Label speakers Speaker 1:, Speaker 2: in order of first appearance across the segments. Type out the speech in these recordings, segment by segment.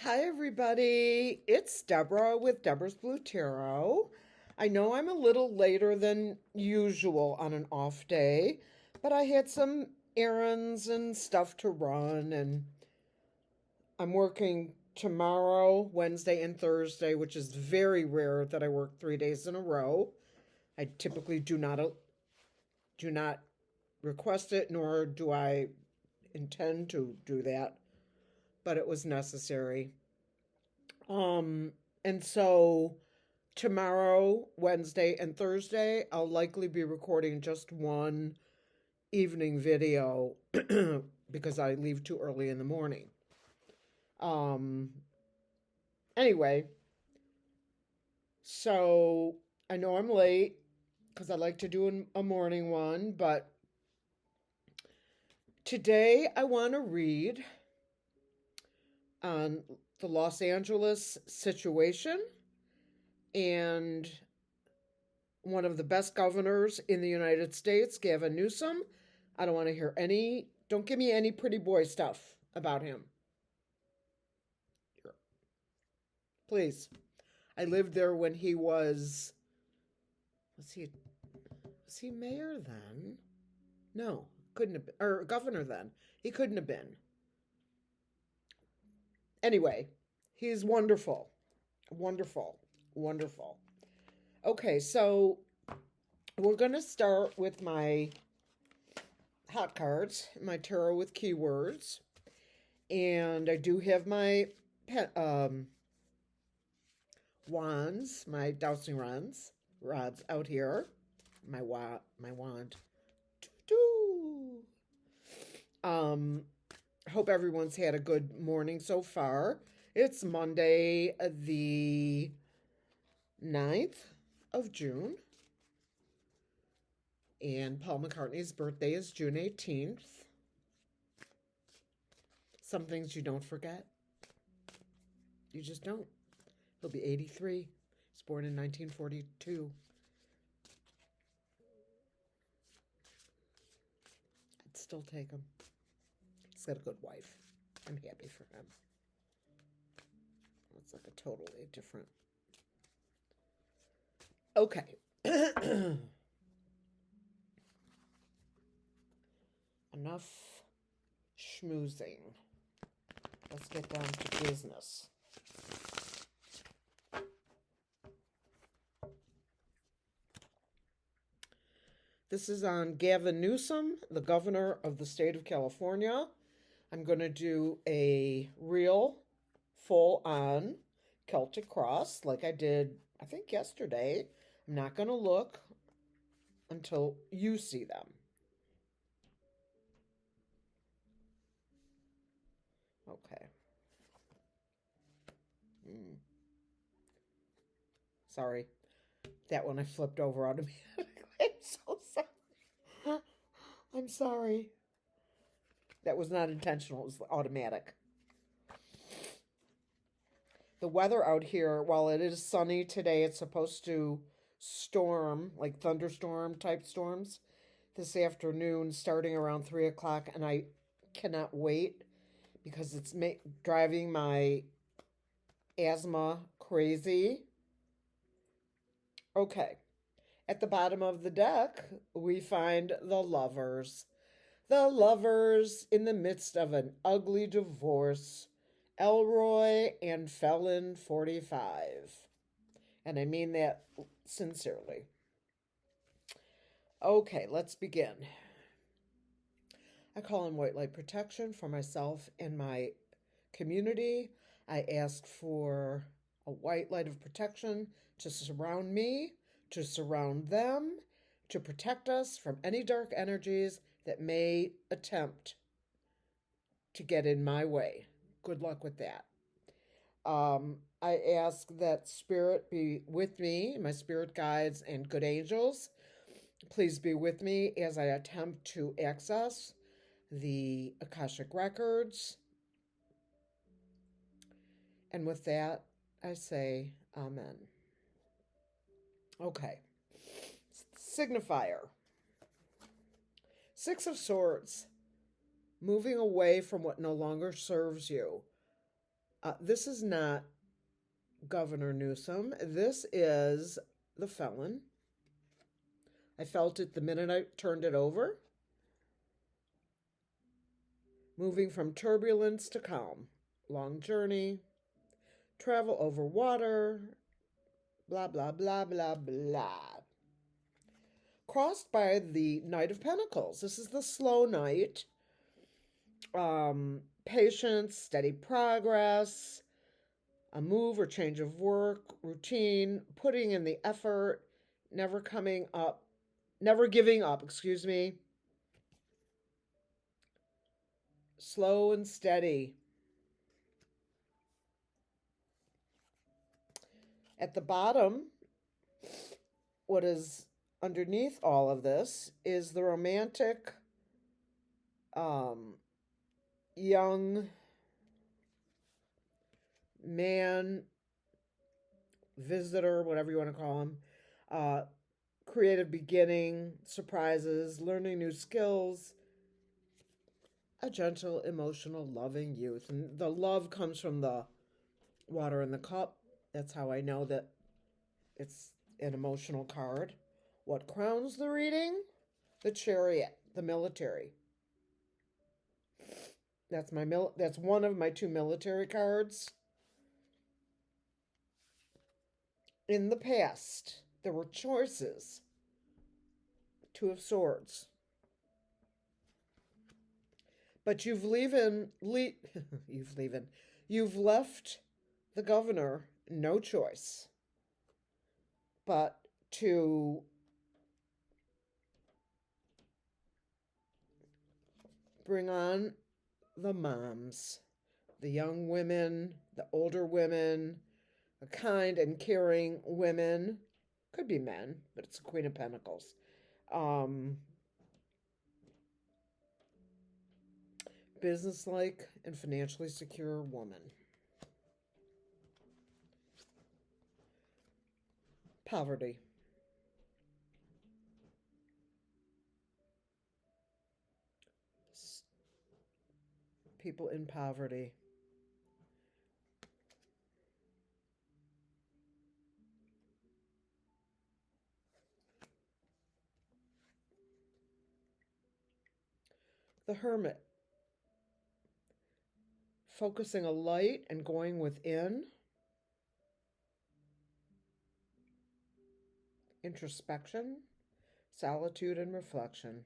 Speaker 1: Hi, everybody. It's Deborah with Deborah's Blue Tarot. I know I'm a little later than usual on an off day, but I had some errands and stuff to run, and I'm working tomorrow, Wednesday, and Thursday, which is very rare that I work 3 days in a row. I typically do not request it, nor do I intend to do that, but it was necessary. And so tomorrow, Wednesday, and Thursday, I'll likely be recording just one evening video because I leave too early in the morning. Um, anyway, so I know I'm late because I like to do a morning one, but today I want to read on the Los Angeles situation and one of the best governors in the United States, Gavin Newsom. I don't want to hear don't give me any pretty boy stuff about him. Please. I lived there when he was he mayor then? No, couldn't have been, or governor then. He couldn't have been. Anyway, he's wonderful. Wonderful. Wonderful. Okay, so we're going to start with my hot cards, my tarot with keywords. And I do have my wands, my dowsing rods out here. My wand. Doo-doo. Hope everyone's had a good morning so far. It's Monday, the 9th of June. And Paul McCartney's birthday is June 18th. Some things you don't forget. You just don't. He'll be 83. He's born in 1942. I'd still take him. He's got a good wife. I'm happy for him. It's like a totally different. Okay. Enough schmoozing. Let's get down to business. This is on Gavin Newsom, the governor of the state of California. I'm going to do a real full-on Celtic cross like I did, I think, yesterday. I'm not going to look until you see them. Okay. Sorry. That one I flipped over automatically. I'm so sorry. I'm sorry. That was not intentional. It was automatic. The weather out here, while it is sunny today, it's supposed to storm, like thunderstorm type storms, this afternoon starting around 3 o'clock. And I cannot wait because it's driving my asthma crazy. Okay. At the bottom of the deck, we find the Lovers. The Lovers in the midst of an ugly divorce. Elroy and Felon 45. And I mean that sincerely. Okay, let's begin. I call in white light protection for myself and my community. I ask for a white light of protection to surround me, to surround them, to protect us from any dark energies that may attempt to get in my way. Good luck with that. I ask that spirit be with me, my spirit guides and good angels. Please be with me as I attempt to access the Akashic Records. And with that, I say amen. Okay. Signifier. Six of Swords. Moving away from what no longer serves you. This is not Governor Newsom. This is the felon. I felt it the minute I turned it over. Moving from turbulence to calm. Long journey. Travel over water. Blah, blah, blah, blah, blah. Crossed by the Knight of Pentacles. This is the slow knight. Patience, steady progress, a move or change of work, routine, putting in the effort, never giving up, slow and steady. At the bottom, what is underneath all of this is the romantic young man, visitor, whatever you want to call him, creative beginning, surprises, learning new skills, a gentle, emotional, loving youth. And the love comes from the water in the cup. That's how I know that it's an emotional card. What crowns the reading? The Chariot, the military. That's one of my 2 military cards. In the past, there were choices. 2 of Swords. But you've left the governor no choice but to bring on the moms, the young women, the older women, the kind and caring women. Could be men, but it's a Queen of Pentacles. Businesslike and financially secure woman. Poverty. People in poverty. The Hermit. Focusing a light and going within. Introspection, solitude, and reflection.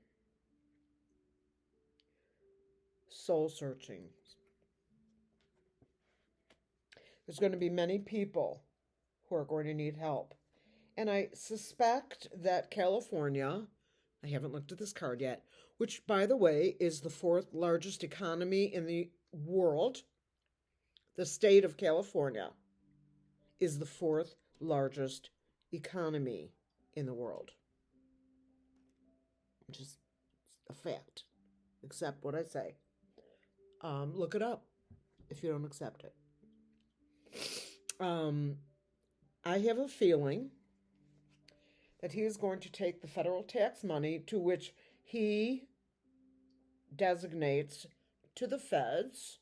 Speaker 1: Soul searching. There's going to be many people who are going to need help. And I suspect that California, I haven't looked at this card yet, which, by the way, is the 4th largest economy in the world. The state of California is the 4th largest economy in the world. Which is a fact. Accept what I say. Look it up if you don't accept it. I have a feeling that he is going to take the federal tax money to which he designates to the feds,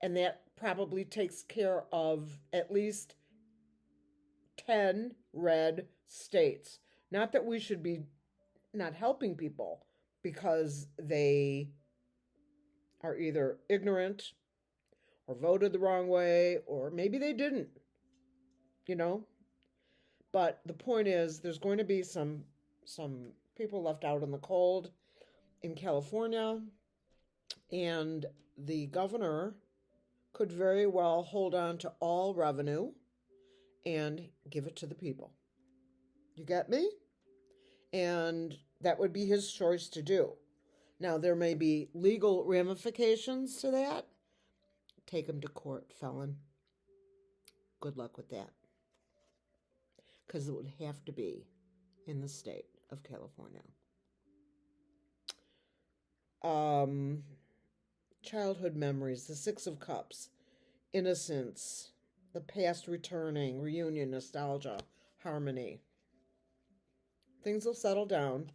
Speaker 1: and that probably takes care of at least 10 red states. Not that we should be not helping people because they are either ignorant or voted the wrong way, or maybe they didn't, But the point is, there's going to be some people left out in the cold in California, and the governor could very well hold on to all revenue and give it to the people. You get me? And that would be his choice to do. Now, there may be legal ramifications to that. Take him to court, felon. Good luck with that. Because it would have to be in the state of California. Childhood memories, the 6 of Cups, innocence, the past returning, reunion, nostalgia, harmony. Things will settle down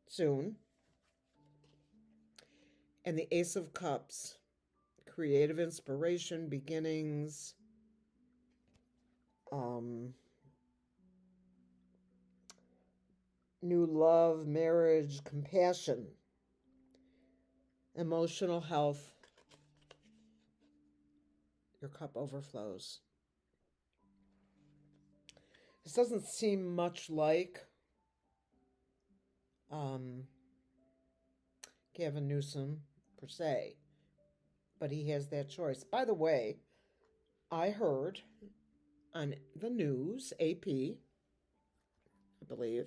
Speaker 1: soon. And the Ace of Cups creative inspiration, beginnings, new love, marriage, compassion, emotional health. Your cup overflows. This doesn't seem much like Gavin Newsom per se, but he has that choice. By the way, I heard on the news, AP, I believe,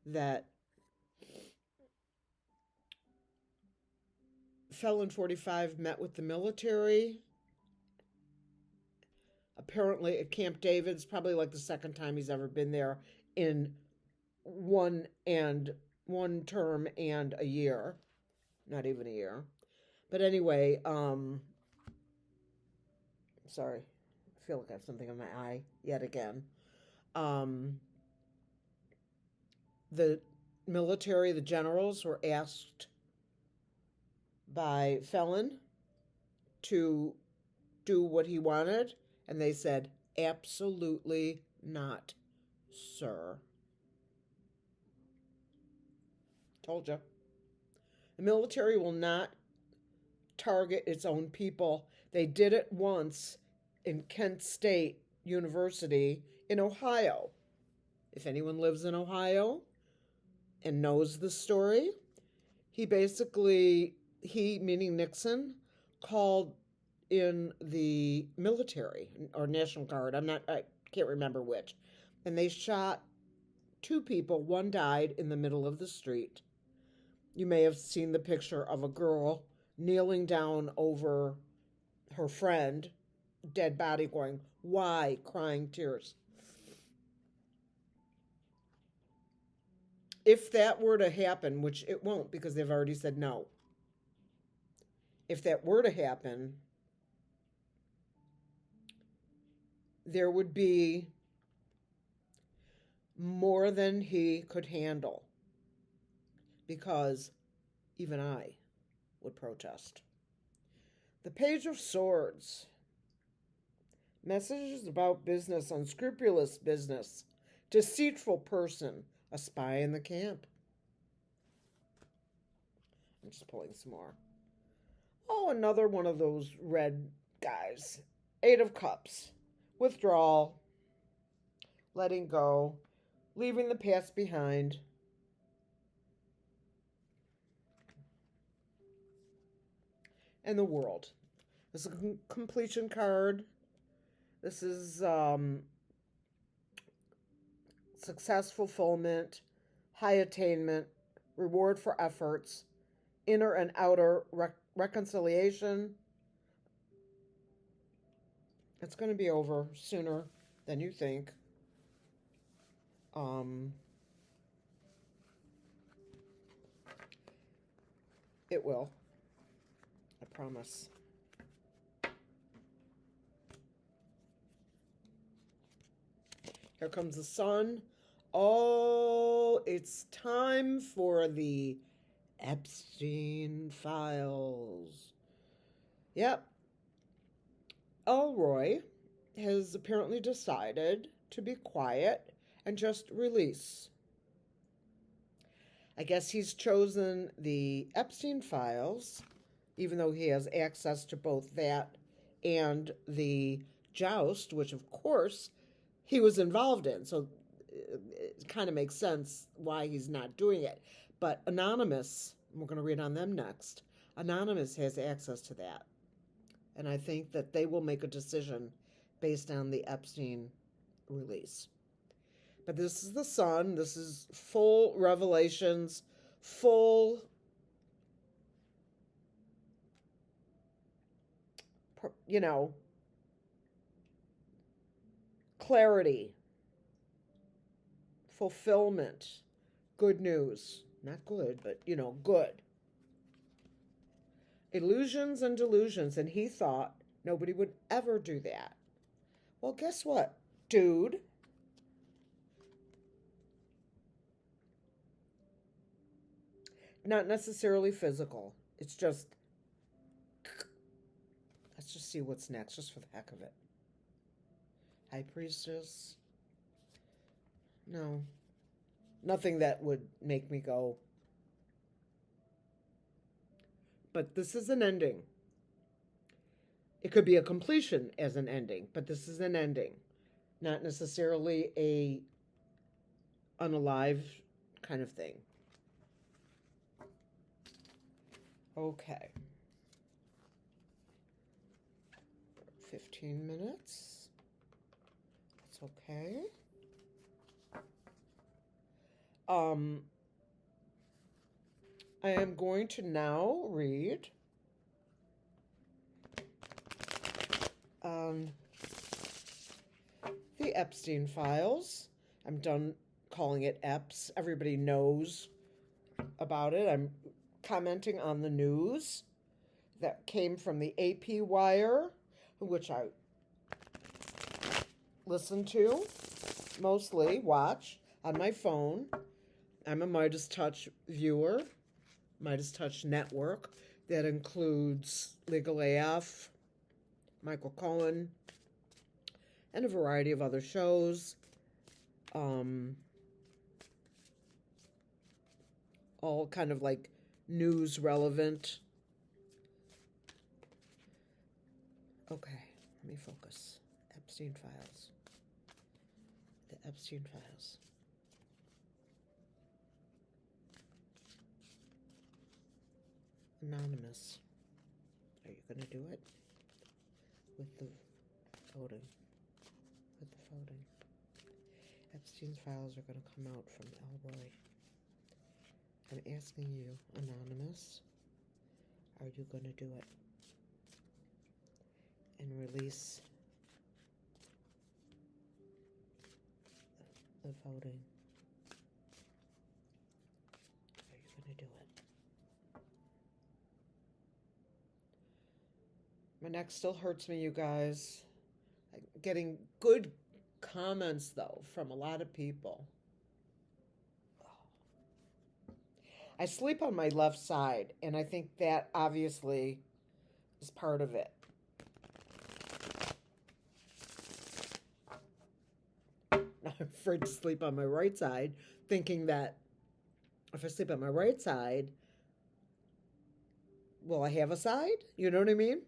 Speaker 1: that Felon 45 met with the military. Apparently at Camp David. It's probably like the second time he's ever been there in one term and a year. Not even a year. But anyway, sorry. I feel like I have something in my eye yet again. The military, the generals, were asked by Felon to do what he wanted, and they said, absolutely not, sir. Told you. The military will not target its own people. They did it once in Kent State University in Ohio. If anyone lives in Ohio and knows the story, he meaning Nixon, called in the military or National Guard. I can't remember which. And they shot 2 people. One died in the middle of the street. You may have seen the picture of a girl kneeling down over her friend, dead body, going, why? Crying tears. If that were to happen, which it won't because they've already said no. If that were to happen, there would be more than he could handle, because even I would protest. The Page of Swords. Messages about business, unscrupulous business, deceitful person, a spy in the camp. I'm just pulling some more. Oh, another one of those red guys. 8 of Cups. Withdrawal. Letting go. Leaving the past behind. And the World. This is a completion card. This is success, fulfillment, high attainment, reward for efforts, inner and outer reconciliation. It's going to be over sooner than you think. It will. I promise. Here comes the sun. Oh, it's time for the Epstein files. Yep. Elroy has apparently decided to be quiet and just release. I guess he's chosen the Epstein files, even though he has access to both that and the joust, which of course he was involved in. So it kind of makes sense why he's not doing it. But Anonymous, we're going to read on them next, Anonymous has access to that. And I think that they will make a decision based on the Epstein release. But this is the sun. This is full revelations, full clarity, fulfillment, good news. Not good, but, good. Illusions and delusions, and he thought nobody would ever do that. Well, guess what, dude? Not necessarily physical. It's just Let's just see what's next, just for the heck of it. High Priestess. No. Nothing that would make me go. But this is an ending. It could be a completion as an ending, but this is an ending. Not necessarily a unalive kind of thing. Okay. 15 minutes. That's okay. I am going to now read the Epstein files. I'm done calling it Eps. Everybody knows about it. I'm commenting on the news that came from the AP Wire, which I listen to, mostly watch on my phone. I'm a Midas Touch viewer, Midas Touch network. That includes Legal AF, Michael Cohen, and a variety of other shows. All kind of like news relevant. Okay, let me focus. Epstein files. The Epstein files. Anonymous. Are you going to do it? With the voting. With the voting. Epstein's files are going to come out from Elroy. I'm asking you, Anonymous, are you going to do it? And release the voting. Are you going to do it? My neck still hurts me, you guys. I'm getting good comments, though, from a lot of people. I sleep on my left side, and I think that obviously is part of it. I'm afraid to sleep on my right side, thinking that if I sleep on my right side, will I have a side? You know what I mean?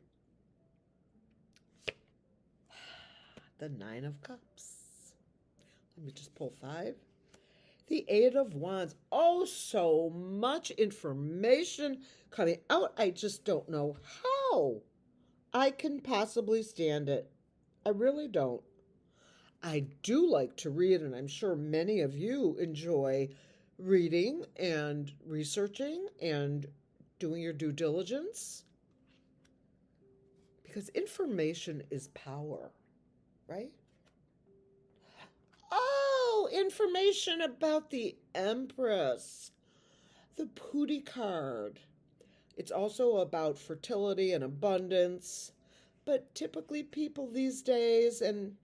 Speaker 1: The Nine of Cups. Let me just pull 5. The Eight of Wands. Oh, so much information coming out. I just don't know how I can possibly stand it. I really don't. I do like to read, and I'm sure many of you enjoy reading and researching and doing your due diligence. Because information is power, right? Oh, information about the Empress. The Pooty card. It's also about fertility and abundance. But typically people these days, and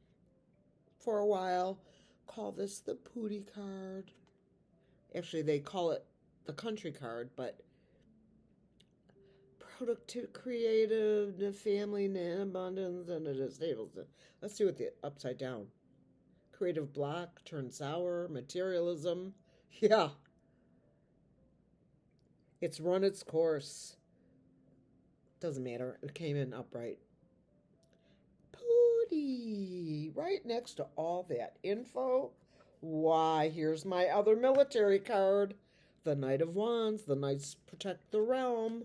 Speaker 1: for a while, call this the Pooty card. Actually, they call it the Country card, but productive, creative, family, and abundance, and it is stable. Let's see what the upside down. Creative block, turn sour, materialism. Yeah. It's run its course. Doesn't matter. It came in upright. Pooty. Right next to all that info. Why, here's my other military card. The Knight of Wands. The Knights protect the realm.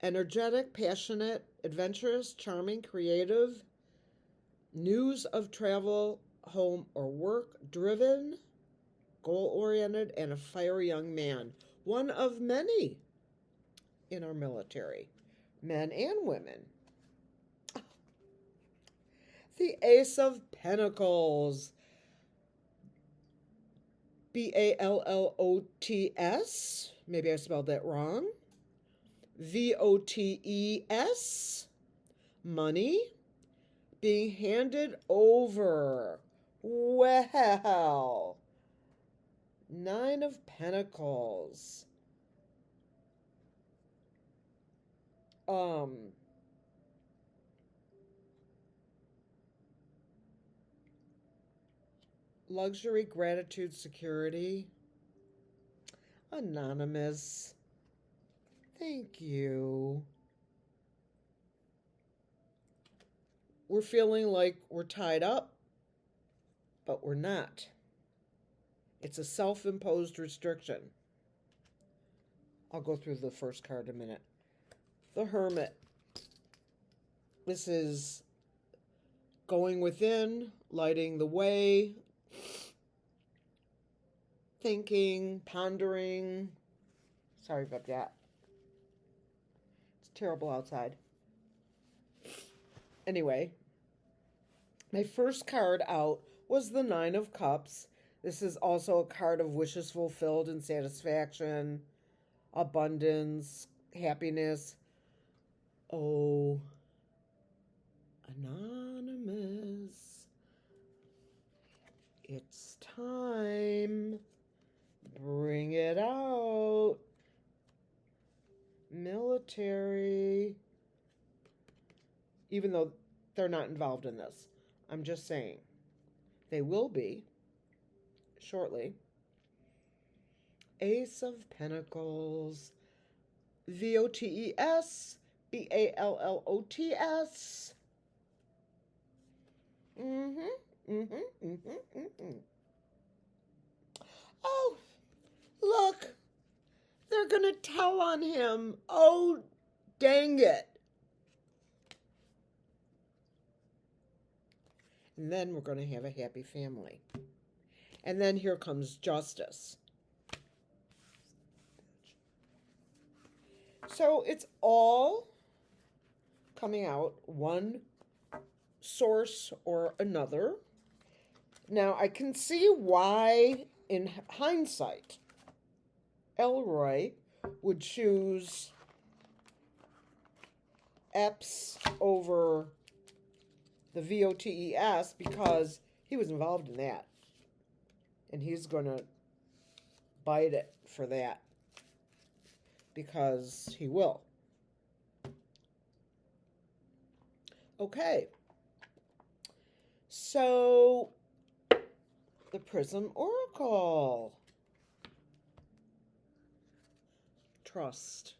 Speaker 1: Energetic, passionate, adventurous, charming, creative. News of travel, home, or work. Driven, goal-oriented, and a fiery young man. One of many in our military, men and women. The Ace of Pentacles. Ballots. Maybe I spelled that wrong. VOTES. Money. Being handed over. Well. 9 of Pentacles. Luxury, gratitude, security. Anonymous. Thank you. We're feeling like we're tied up, but we're not. It's a self-imposed restriction. I'll go through the first card in a minute. The Hermit. This is going within, lighting the way, thinking, pondering. Sorry about that. It's terrible outside. Anyway, my first card out was the Nine of Cups. This is also a card of wishes fulfilled and satisfaction, abundance, happiness. Oh, Anonymous. It's time. Bring it out. Military. Even though they're not involved in this. I'm just saying. They will be shortly. Ace of Pentacles. VOTES. BALLOTS. Oh, look. They're going to tell on him. Oh, dang it. And then we're going to have a happy family. And then here comes justice. So it's all coming out one source or another. Now I can see why, in hindsight, Elroy would choose Epps over the VOTES because he was involved in that. And he's going to bite it for that because he will. Okay. So, the Prism Oracle. Trust.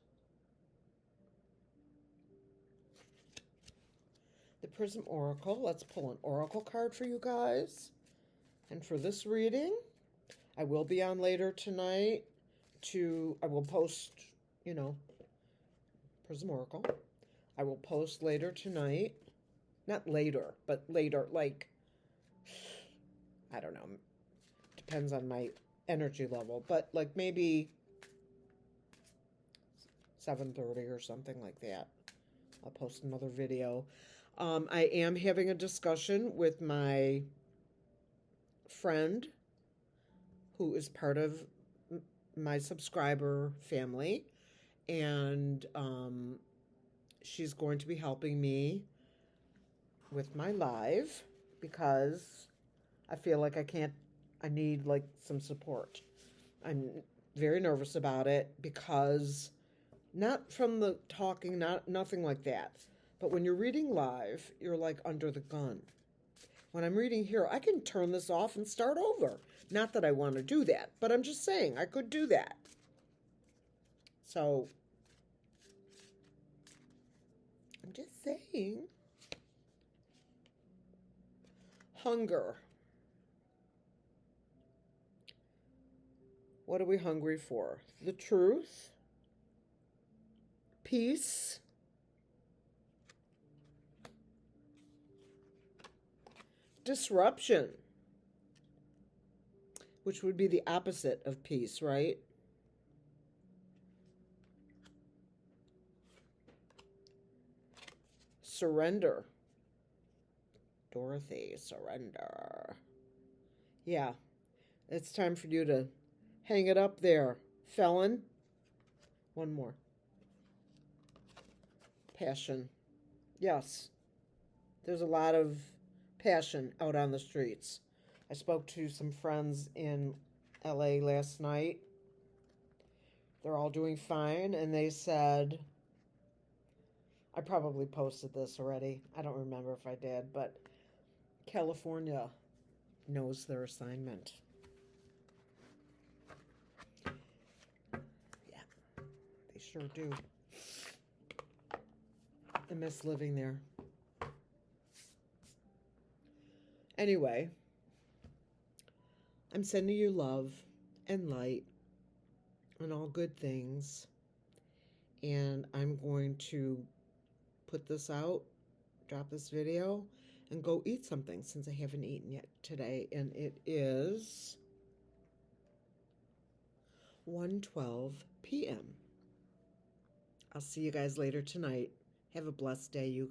Speaker 1: The Prism Oracle. Let's pull an Oracle card for you guys. And for this reading, I will be on later tonight I will post, Prism Oracle. I will post later tonight. Not later, but later, like, I don't know. Depends on my energy level. But, like, maybe 7:30 or something like that. I'll post another video. I am having a discussion with my friend who is part of my subscriber family, and she's going to be helping me with my live because I feel like I need like some support. I'm very nervous about it because not from the talking, nothing like that, but when you're reading live, you're like under the gun. When I'm reading here, I can turn this off and start over. Not that I want to do that, but I'm just saying I could do that. So, I'm just saying. Hunger. What are we hungry for? The truth. Peace. Disruption. Which would be the opposite of peace, right? Surrender. Dorothy, surrender. Yeah, it's time for you to hang it up there, felon. One more. Passion. Yes, there's a lot of passion out on the streets. I spoke to some friends in LA last night. They're all doing fine, and they said, I probably posted this already. I don't remember if I did, but California knows their assignment. Yeah, they sure do. I miss living there. Anyway, I'm sending you love and light and all good things. And I'm going to put this out, drop this video, and go eat something since I haven't eaten yet today. And it is 1:12 p.m. I'll see you guys later tonight. Have a blessed day, you guys.